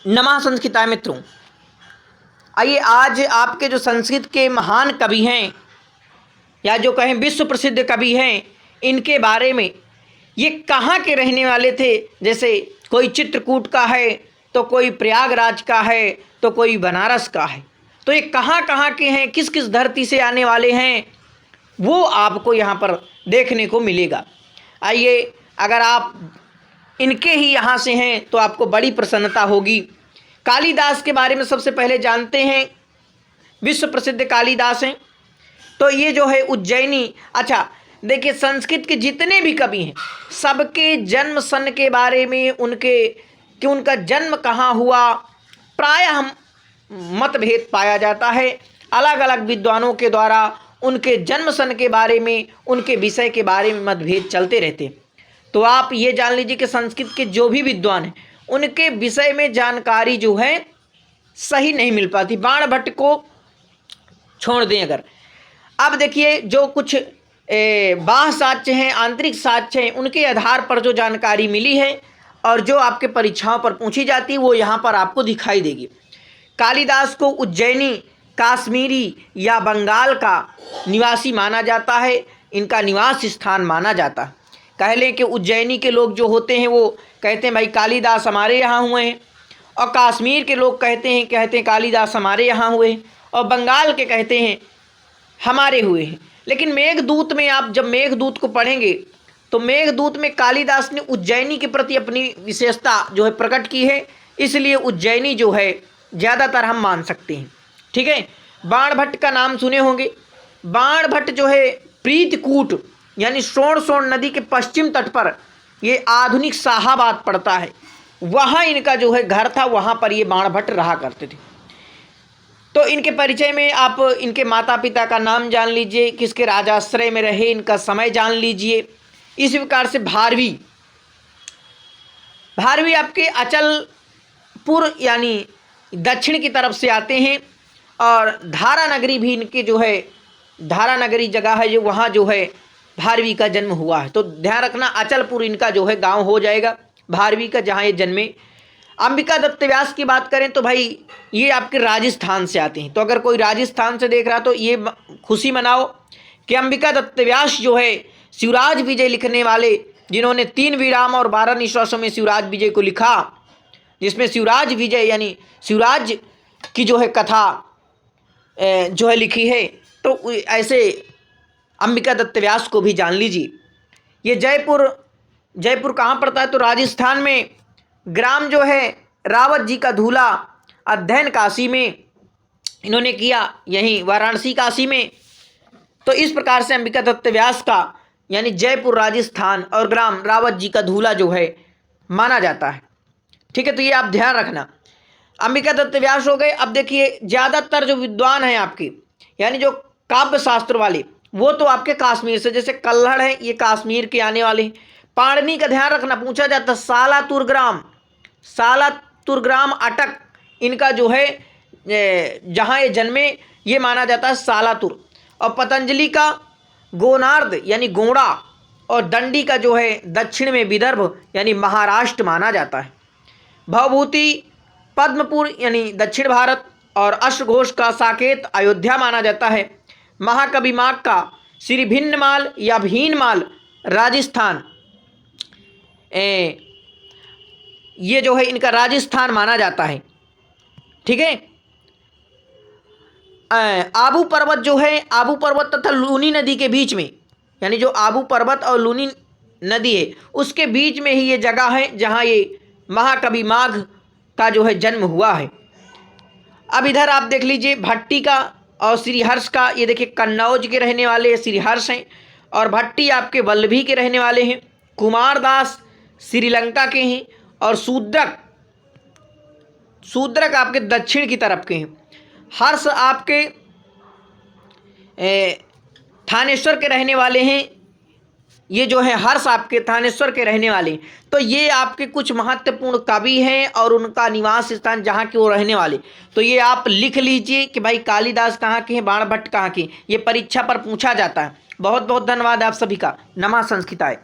नमः संस्कृताय मित्रों। आइए आज आपके जो संस्कृत के महान कवि हैं या जो कहें विश्व प्रसिद्ध कवि हैं, इनके बारे में, ये कहाँ के रहने वाले थे। जैसे कोई चित्रकूट का है, तो कोई प्रयागराज का है, तो कोई बनारस का है। तो ये कहाँ कहाँ के हैं, किस किस धरती से आने वाले हैं, वो आपको यहाँ पर देखने को मिलेगा। आइए, अगर आप इनके ही यहाँ से हैं तो आपको बड़ी प्रसन्नता होगी। कालिदास के बारे में सबसे पहले जानते हैं। विश्व प्रसिद्ध कालिदास हैं। तो ये जो है उज्जैनी, अच्छा देखिए, संस्कृत के जितने भी कवि हैं सबके जन्म सन के बारे में, उनका जन्म कहाँ हुआ, प्रायः हम मतभेद पाया जाता है। अलग अलग विद्वानों के द्वारा उनके जन्म सन के बारे में, उनके विषय के बारे में मतभेद चलते रहते हैं। तो आप ये जान लीजिए कि संस्कृत के जो भी विद्वान हैं उनके विषय में जानकारी जो है सही नहीं मिल पाती। बाणभट्ट को छोड़ दें अगर। अब देखिए, जो कुछ बाह्य साक्ष्य हैं, आंतरिक साक्ष्य हैं, उनके आधार पर जो जानकारी मिली है और जो आपके परीक्षाओं पर पूछी जाती है वो यहाँ पर आपको दिखाई देगी। कालिदास को उज्जैनी, काश्मीरी या बंगाल का निवासी माना जाता है। इनका निवास स्थान माना जाता है। कह लें कि उज्जैनी के लोग जो होते हैं वो कहते हैं भाई कालिदास हमारे यहाँ हुए हैं, और कश्मीर के लोग कहते हैं कालिदास हमारे यहाँ हुए हैं, और बंगाल के कहते हैं हमारे हुए हैं। लेकिन मेघदूत में आप जब मेघदूत को पढ़ेंगे तो मेघदूत में कालिदास ने उज्जैनी के प्रति अपनी विशेषता जो है प्रकट की है, इसलिए उज्जैनी जो है ज़्यादातर हम मान सकते हैं। ठीक है। बाणभट्ट का नाम सुने होंगे। बाणभट्ट जो है प्रीतकूट यानी सोन नदी के पश्चिम तट पर, ये आधुनिक शाहाबाद पड़ता है, वहाँ इनका जो है घर था, वहाँ पर ये बाणभट्ट रहा करते थे। तो इनके परिचय में आप इनके माता पिता का नाम जान लीजिए, किसके राजाश्रय में रहे, इनका समय जान लीजिए। इसी प्रकार से भारवी आपके अचलपुर यानी दक्षिण की तरफ से आते हैं, और धारा नगरी भी इनके जो है, धारा नगरी जगह है जो, वहाँ जो है भारवी का जन्म हुआ है। तो ध्यान रखना, अचलपुर इनका जो है गांव हो जाएगा भारवी का, जहाँ ये जन्मे। अंबिका दत्त व्यास की बात करें तो भाई ये आपके राजस्थान से आते हैं। तो अगर कोई राजस्थान से देख रहा तो ये खुशी मनाओ कि अंबिका दत्त व्यास जो है शिवराज विजय लिखने वाले, जिन्होंने 3 विराम और 12 निश्वासों में शिवराज विजय को लिखा, जिसमें शिवराज विजय यानी शिवराज की जो है कथा जो है लिखी है। तो ऐसे अंबिका दत्त व्यास को भी जान लीजिए। ये जयपुर कहाँ पड़ता है, तो राजस्थान में। ग्राम जो है रावत जी का धूला, अध्ययन काशी में इन्होंने किया, यहीं वाराणसी काशी में। तो इस प्रकार से अंबिका दत्त व्यास का यानी जयपुर राजस्थान और ग्राम रावत जी का धूला जो है माना जाता है। ठीक है। तो ये आप ध्यान रखना, अंबिका दत्त व्यास हो गए। अब देखिए, ज़्यादातर जो विद्वान हैं आपके यानी जो काव्य शास्त्र वाले, वो तो आपके कश्मीर से, जैसे कल्हड़ है ये कश्मीर के आने वाले हैं। पाणिनि का ध्यान रखना, पूछा जाता है। सालातुर ग्राम अटक इनका जो है जहाँ ये जन्मे ये माना जाता है सालातुर। और पतंजलि का गोनार्द यानी गोंडा, और दंडी का जो है दक्षिण में विदर्भ यानी महाराष्ट्र माना जाता है। भवभूति पद्मपुर यानी दक्षिण भारत, और अश्वघोष का साकेत अयोध्या माना जाता है। महाकवि माघ का श्री भिन्नमाल या भीनमाल राजस्थान, ये जो है इनका राजस्थान माना जाता है। ठीक है। आबू पर्वत जो है, आबू पर्वत तथा लूनी नदी के बीच में, यानी जो आबू पर्वत और लूनी नदी है उसके बीच में ही ये जगह है जहाँ ये महाकवि माघ का जो है जन्म हुआ है। अब इधर आप देख लीजिए, भट्टी का और श्रीहर्ष का, ये देखिए कन्नौज के रहने वाले श्रीहर्ष हैं, और भट्टी आपके वल्लभी के रहने वाले हैं। कुमारदास श्रीलंका के हैं, और शूद्रक आपके दक्षिण की तरफ के हैं। हर्ष आपके थानेश्वर के रहने वाले हैं। ये जो है हर्ष आपके थानेश्वर के रहने वाले। तो ये आपके कुछ महत्वपूर्ण कवि हैं और उनका निवास स्थान जहाँ के वो रहने वाले। तो ये आप लिख लीजिए कि भाई कालिदास कहाँ के हैं, बाणभट्ट कहाँ के, ये परीक्षा पर पूछा जाता है। बहुत बहुत धन्यवाद आप सभी का। नमः संस्कृताय।